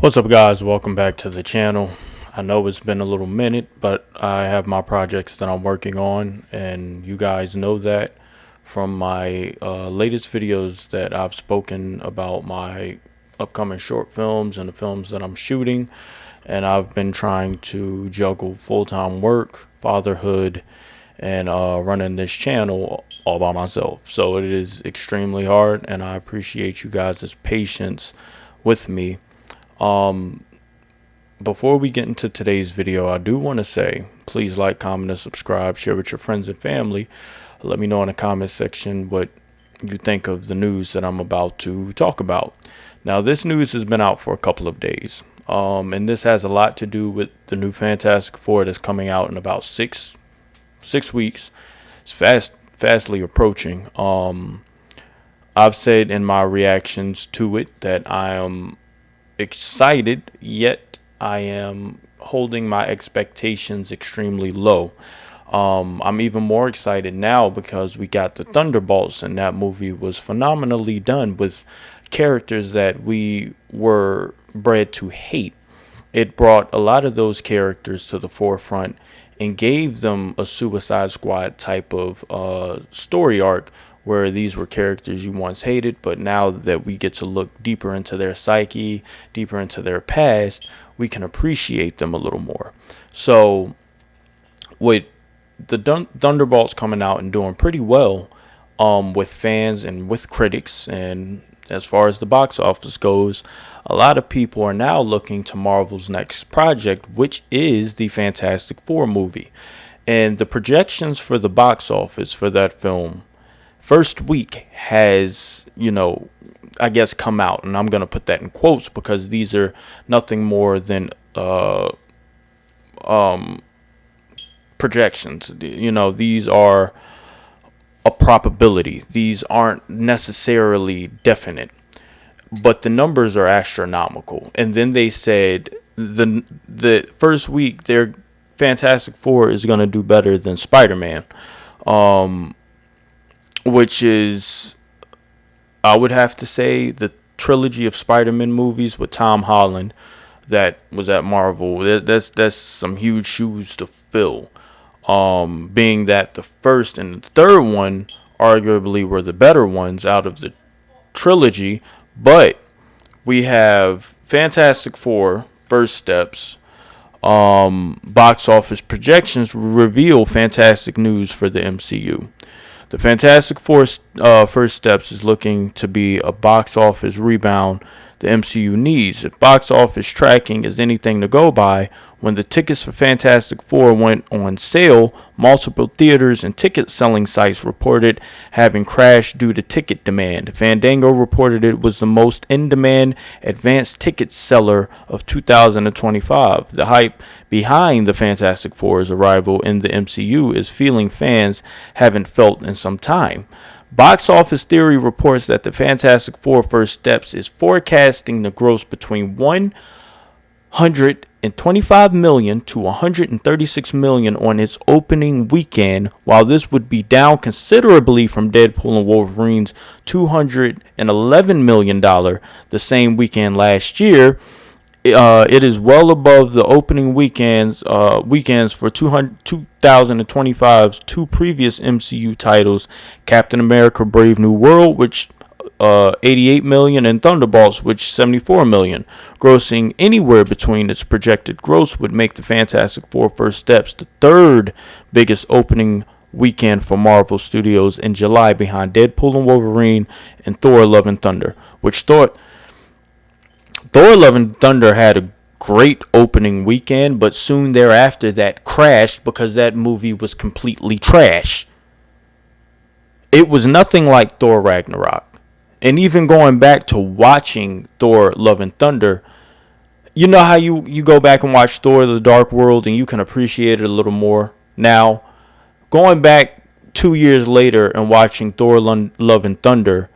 What's up, guys? Welcome back to the channel. I know it's been a little minute, but I have my projects that I'm working on, and you guys know that from my latest videos that I've spoken about my upcoming short films and the films that I'm shooting. And I've been trying to juggle full-time work, fatherhood, and running this channel all by myself. So it is extremely hard, and I appreciate you guys' patience with me. Before we get into today's video, I do want to say, please like, comment, and subscribe, share with your friends and family. Let me know in the comment section what you think of the news that I'm about to talk about. Now, this news has been out for a couple of days, and this has a lot to do with the new Fantastic Four that's coming out in about six weeks. It's fastly approaching. I've said in my reactions to it that I am excited, yet I am holding my expectations extremely low. I'm even more excited now because we got the Thunderbolts, and that movie was phenomenally done with characters that we were bred to hate. It brought a lot of those characters to the forefront and gave them a Suicide Squad type of story arc, where these were characters you once hated, but now that we get to look deeper into their psyche, deeper into their past, we can appreciate them a little more. So with the Thunderbolts coming out and doing pretty well with fans and with critics, and as far as the box office goes, a lot of people are now looking to Marvel's next project, which is the Fantastic Four movie. And the projections for the box office for that film first week has, I guess, come out, and I'm going to put that in quotes because these are nothing more than projections. These are a probability. These aren't necessarily definite, but the numbers are astronomical. And then they said the first week their Fantastic Four is going to do better than Spider-Man. Which is, I would have to say, the trilogy of Spider-Man movies with Tom Holland that was at Marvel. That's some huge shoes to fill. Being that the first and the third one arguably were the better ones out of the trilogy, but we have Fantastic Four, First Steps. Box office projections reveal fantastic news for the MCU. The Fantastic Four First Steps is looking to be a box office rebound the MCU needs. If box office tracking is anything to go by, when the tickets for Fantastic Four went on sale, multiple theaters and ticket selling sites reported having crashed due to ticket demand. Fandango reported it was the most in-demand advanced ticket seller of 2025. The hype behind the Fantastic Four's arrival in the MCU is feeling fans haven't felt in some time. Box Office Theory reports that the Fantastic Four First Steps is forecasting to gross between $125 million to $136 million on its opening weekend, while this would be down considerably from Deadpool and Wolverine's $211 million the same weekend last year. It is well above the opening weekends for 2025's two previous MCU titles, Captain America: Brave New World, which $88 million, and Thunderbolts, which $74 million. Grossing anywhere between its projected gross would make the Fantastic Four First Steps the third biggest opening weekend for Marvel Studios in July, behind Deadpool and Wolverine and Thor: Love and Thunder, which Thor: Love and Thunder had a great opening weekend, but soon thereafter that crashed because that movie was completely trash. It was nothing like Thor Ragnarok. And even going back to watching Thor: Love and Thunder, you know how you go back and watch Thor: The Dark World and you can appreciate it a little more now? Going back 2 years later and watching Thor: Love and Thunder,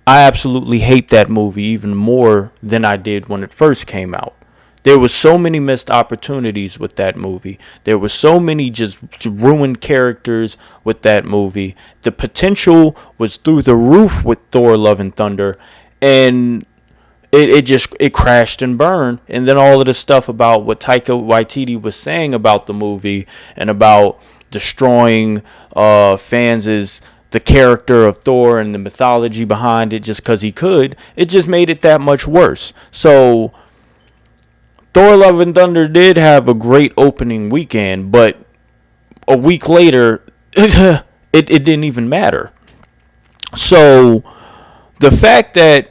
I absolutely hate that movie even more than I did when it first came out. There was so many missed opportunities with that movie. There were so many just ruined characters with that movie. The potential was through the roof with Thor: Love and Thunder, and it crashed and burned. And then all of the stuff about what Taika Waititi was saying about the movie and about destroying fans' the character of Thor and the mythology behind it just because he could, it just made it that much worse. So Thor Love and Thunder did have a great opening weekend, but a week later it didn't even matter. So the fact that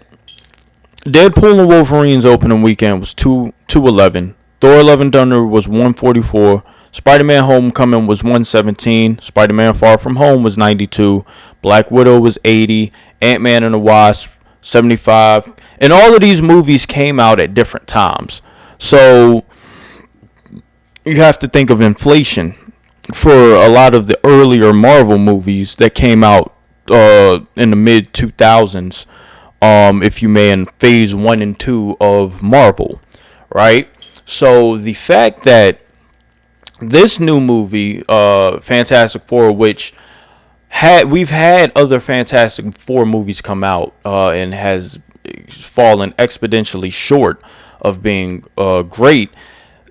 Deadpool and Wolverine's opening weekend was 211, Thor Love and Thunder was 144, Spider-Man Homecoming was 117, Spider-Man Far From Home was 92, Black Widow was 80, Ant-Man and the Wasp 75, and all of these movies came out at different times. So you have to think of inflation for a lot of the earlier Marvel movies that came out in the mid 2000s, if you may, in phase 1 and 2 of Marvel, right? So the fact that this new movie, Fantastic Four, which we've had other Fantastic Four movies come out and has fallen exponentially short of being great,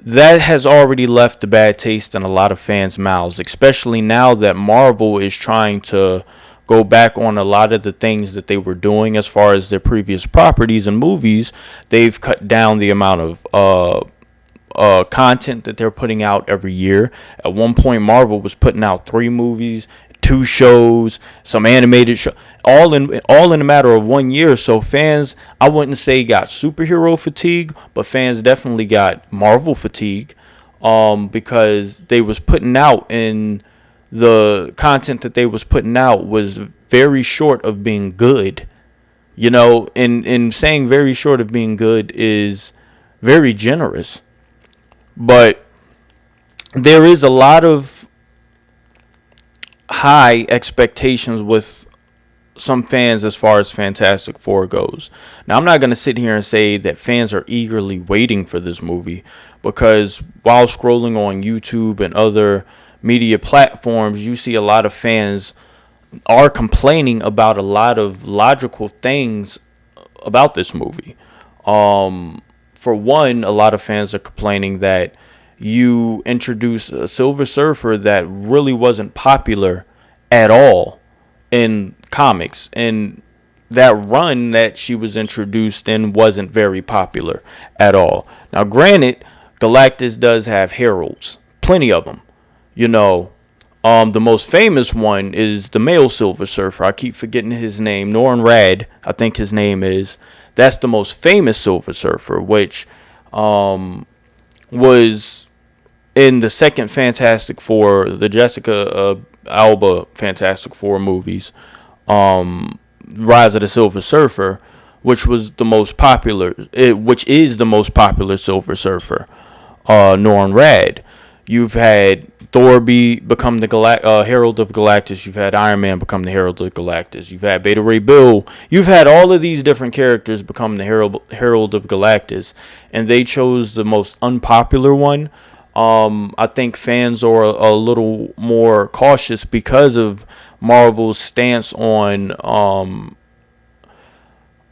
that has already left a bad taste in a lot of fans' mouths, especially now that Marvel is trying to go back on a lot of the things that they were doing as far as their previous properties and movies. They've cut down the amount of content that they're putting out every year. At one point, Marvel was putting out 3 movies, 2 shows, some animated show, all in a matter of 1 year. So fans, I wouldn't say got superhero fatigue, but fans definitely got Marvel fatigue, because they was putting out, and the content that they was putting out was very short of being good. You know, and saying very short of being good is very generous. But there is a lot of high expectations with some fans as far as Fantastic Four goes. Now, I'm not going to sit here and say that fans are eagerly waiting for this movie, because while scrolling on YouTube and other media platforms, you see a lot of fans are complaining about a lot of logical things about this movie. For one, a lot of fans are complaining that you introduce a Silver Surfer that really wasn't popular at all in comics, and that run that she was introduced in wasn't very popular at all. Now, granted, Galactus does have heralds, plenty of them. You know, the most famous one is the male Silver Surfer. I keep forgetting his name. Norrin Radd, I think his name is. That's the most famous Silver Surfer, which was in the second Fantastic Four, the Jessica Alba Fantastic Four movies, Rise of the Silver Surfer, which was the most popular, which is the most popular Silver Surfer, Norrin Radd. You've had Thor become the Herald of Galactus. You've had Iron Man become the Herald of Galactus. You've had Beta Ray Bill. You've had all of these different characters become the Herald of Galactus, and they chose the most unpopular one. I think fans are a little more cautious because of Marvel's stance on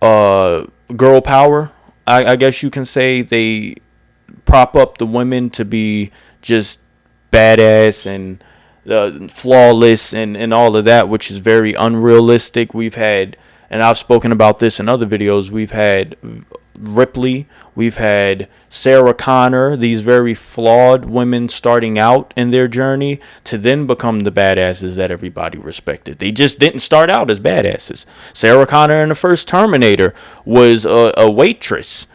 girl power. I guess you can say they prop up the women to be just badass and flawless and all of that, which is very unrealistic. We've had, and I've spoken about this in other videos, we've had Ripley, we've had Sarah Connor, these very flawed women starting out in their journey to then become the badasses that everybody respected. They just didn't start out as badasses. Sarah Connor in the first Terminator was a waitress,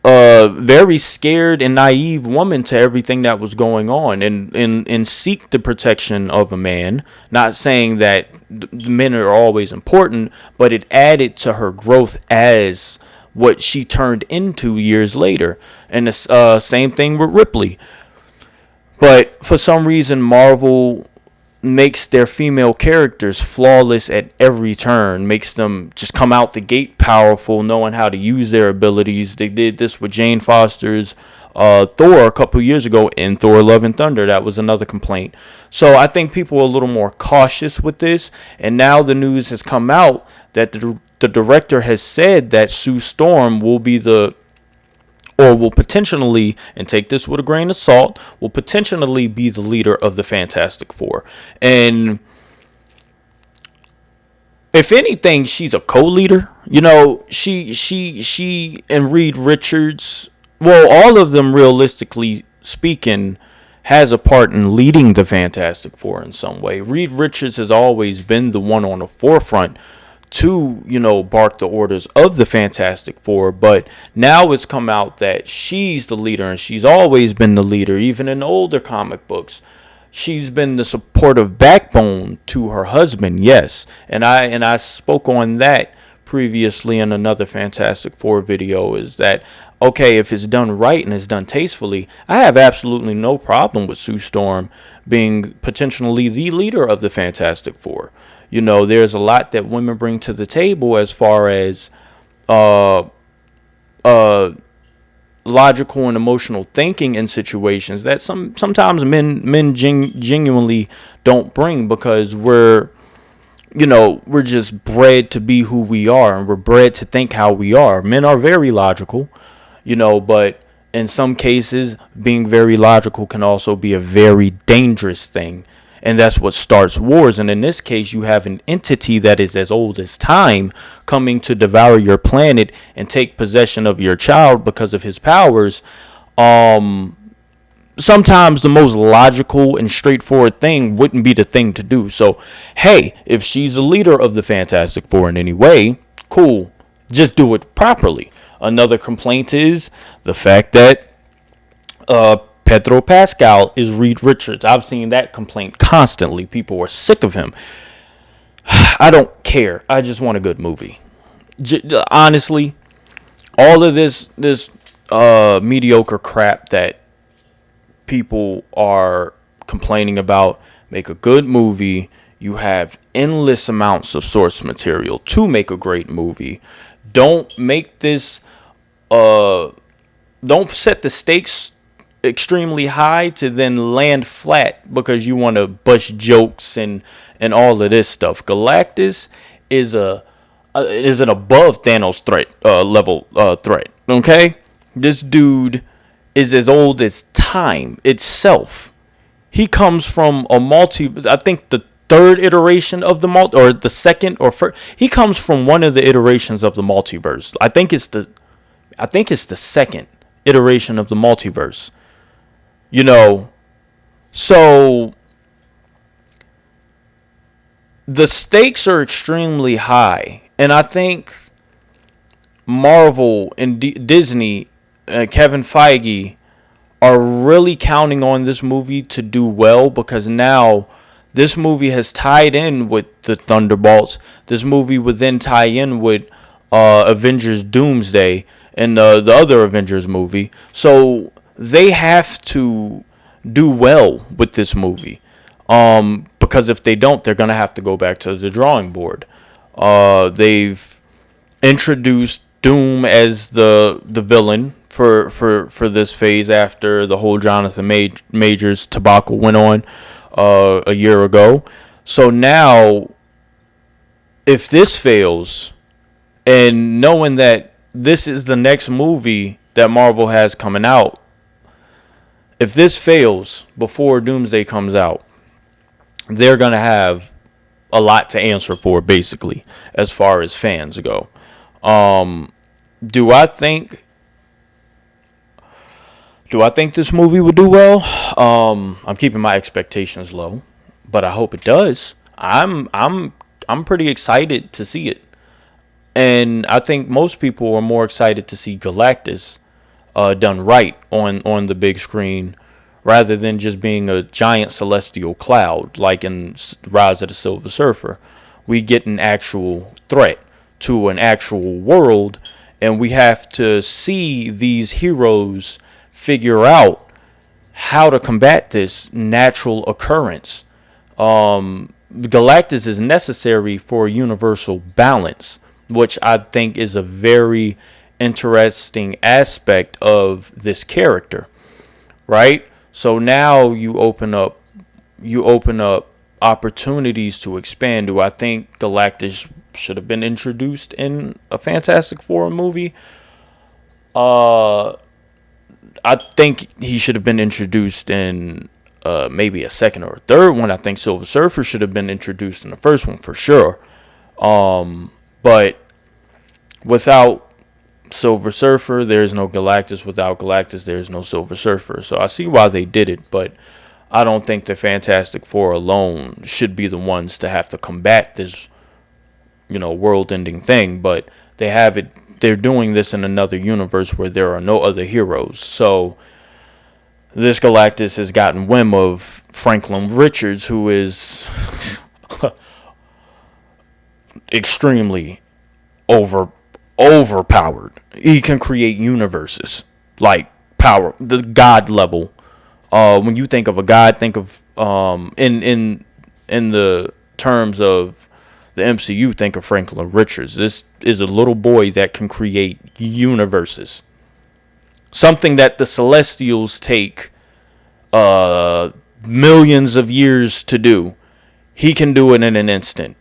a very scared and naive woman to everything that was going on, and seek the protection of a man. Not saying that men are always important, but it added to her growth as what she turned into years later. And the same thing with Ripley. But for some reason, Marvel makes their female characters flawless at every turn, makes them just come out the gate powerful, knowing how to use their abilities. They did this with Jane Foster's Thor a couple years ago in Thor Love and Thunder. That was another complaint. So I think people are a little more cautious with this, and now the news has come out that the the director has said that Sue Storm will be or will potentially, and take this with a grain of salt, will potentially be the leader of the Fantastic Four. And if anything, she's a co-leader. She and Reed Richards, well, all of them, realistically speaking, has a part in leading the Fantastic Four in some way. Reed Richards has always been the one on the forefront to, bark the orders of the Fantastic Four, but now it's come out that she's the leader, and she's always been the leader, even in the older comic books. She's been the supportive backbone to her husband, yes. And I spoke on that previously in another Fantastic Four video, is that, okay, if it's done right and it's done tastefully, I have absolutely no problem with Sue Storm being potentially the leader of the Fantastic Four. There's a lot that women bring to the table as far as logical and emotional thinking in situations that sometimes men genuinely don't bring, because we're just bred to be who we are, and we're bred to think how we are. Men are very logical, but in some cases, being very logical can also be a very dangerous thing. And that's what starts wars. And in this case, you have an entity that is as old as time coming to devour your planet and take possession of your child because of his powers. Sometimes the most logical and straightforward thing wouldn't be the thing to do. So, hey, if she's the leader of the Fantastic Four in any way, cool. Just do it properly. Another complaint is the fact that Pedro Pascal is Reed Richards. I've seen that complaint constantly. People are sick of him. I don't care. I just want a good movie. Honestly, all of this mediocre crap that people are complaining about, make a good movie. You have endless amounts of source material to make a great movie. Don't make this don't set the stakes extremely high to then land flat because you want to bust jokes and all of this stuff. Galactus is an above Thanos threat level threat. Okay, this dude is as old as time itself. He comes from a I think the third iteration of the or the second or first. He comes from one of the iterations of the multiverse. I think it's the second iteration of the multiverse. So the stakes are extremely high, and I think Marvel and Disney, Kevin Feige, are really counting on this movie to do well, because now this movie has tied in with the Thunderbolts. This movie would then tie in with Avengers Doomsday and the other Avengers movie. So they have to do well with this movie, because if they don't, they're gonna have to go back to the drawing board. They've introduced Doom as the villain for this phase after the whole Jonathan Majors debacle went on a year ago. So now, if this fails, and knowing that this is the next movie that Marvel has coming out, if this fails before Doomsday comes out, they're going to have a lot to answer for, basically, as far as fans go. Do I think this movie would do well? I'm keeping my expectations low, but I hope it does. I'm pretty excited to see it. And I think most people are more excited to see Galactus done right on the big screen, rather than just being a giant celestial cloud like in Rise of the Silver Surfer. We get an actual threat to an actual world, and we have to see these heroes figure out how to combat this natural occurrence. Galactus is necessary for universal balance, which I think is a very interesting aspect of this character, right? So now you open up opportunities to expand. Do I think Galactus should have been introduced in a Fantastic Four movie? I think he should have been introduced in maybe a second or a third one. I think Silver Surfer should have been introduced in the first one for sure. But without Silver Surfer, there's no Galactus. Without Galactus, there's no Silver Surfer. So I see why they did it, but I don't think the Fantastic Four alone should be the ones to have to combat this, world-ending thing. But they have it. They're doing this in another universe where there are no other heroes. So this Galactus has gotten whim of Franklin Richards, who is extremely overpowered. He can create universes like power, the god level. When you think of a god, think of in the terms of the MCU, think of Franklin Richards. This is a little boy that can create universes. Something that the Celestials take millions of years to do. He can do it in an instant.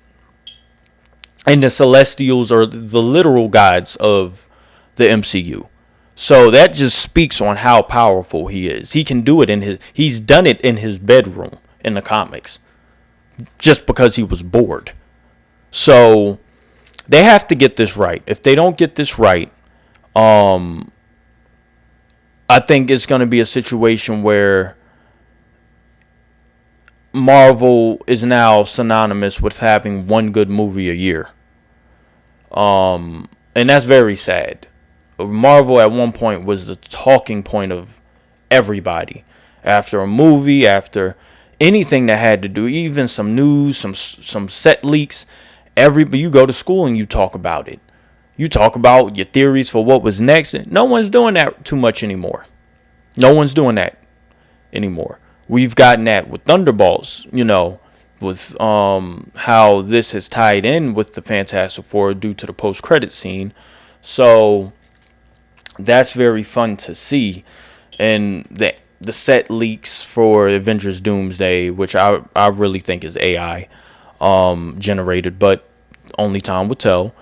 And the Celestials are the literal gods of the MCU. So that just speaks on how powerful he is. He can do it he's done it in his bedroom in the comics. Just because he was bored. So they have to get this right. If they don't get this right, I think it's going to be a situation where Marvel is now synonymous with having one good movie a year. And that's very sad. Marvel at one point was the talking point of everybody. After a movie, after anything that had to do, even some news, some set leaks, you go to school and you talk about it. You talk about your theories for what was next. No one's doing that too much anymore. No one's doing that anymore. We've gotten that with Thunderbolts, with how this has tied in with the Fantastic Four due to the post-credit scene. So that's very fun to see. And the set leaks for Avengers Doomsday, which I really think is AI generated, but only time will tell.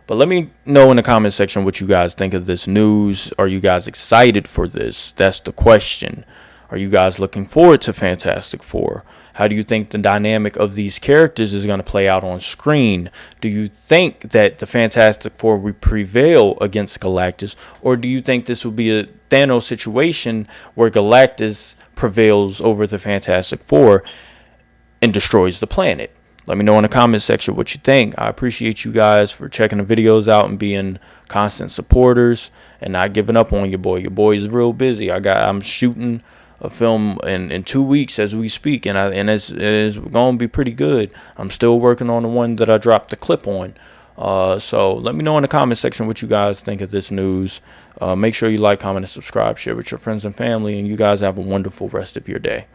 But let me know in the comment section what you guys think of this news. Are you guys excited for this? That's the question. Are you guys looking forward to Fantastic Four? How do you think the dynamic of these characters is going to play out on screen? Do you think that the Fantastic Four will prevail against Galactus? Or do you think this will be a Thanos situation where Galactus prevails over the Fantastic Four and destroys the planet? Let me know in the comment section what you think. I appreciate you guys for checking the videos out and being constant supporters and not giving up on your boy. Your boy is real busy. I'm shooting a film in 2 weeks as we speak, and it's going to be pretty good. I'm still working on the one that I dropped the clip on. So let me know in the comment section what you guys think of this news. Make sure you like, comment, and subscribe. Share with your friends and family, and you guys have a wonderful rest of your day.